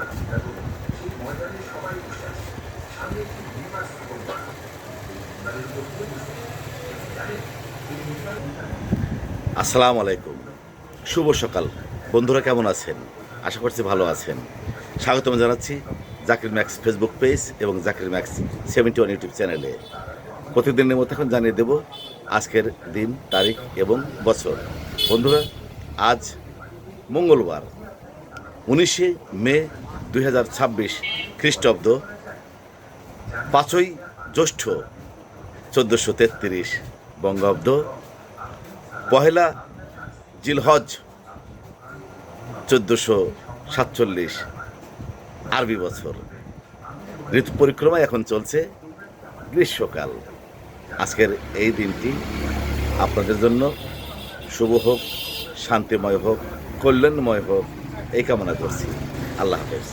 আসসালামু আলাইকুম, শুভ সকাল বন্ধুরা, কেমন আছেন? আশা করছি ভালো আছেন। স্বাগতম জানাচ্ছি জাকির ম্যাক্স ফেসবুক পেজ এবং জাকির ম্যাক্স 71 ইউটিউব চ্যানেলে। প্রতিদিনের মতো এখন জানিয়ে দেব আজকের দিন, তারিখ এবং বছর। বন্ধুরা, আজ মঙ্গলবার 19শে মে 2026 খ্রিস্টাব্দ, 5ই জ্যৈষ্ঠ 1433 বঙ্গাব্দ, পহেলা জিলহজ 1447 আরবি বছর। ঋতু পরিক্রমায় এখন চলছে গ্রীষ্মকাল। আজকের এই দিনটি আপনাদের জন্য শুভ হোক, শান্তিময় হোক, কল্যাণময় হোক, এই কামনা করছি। আল্লাহ হাফেজ।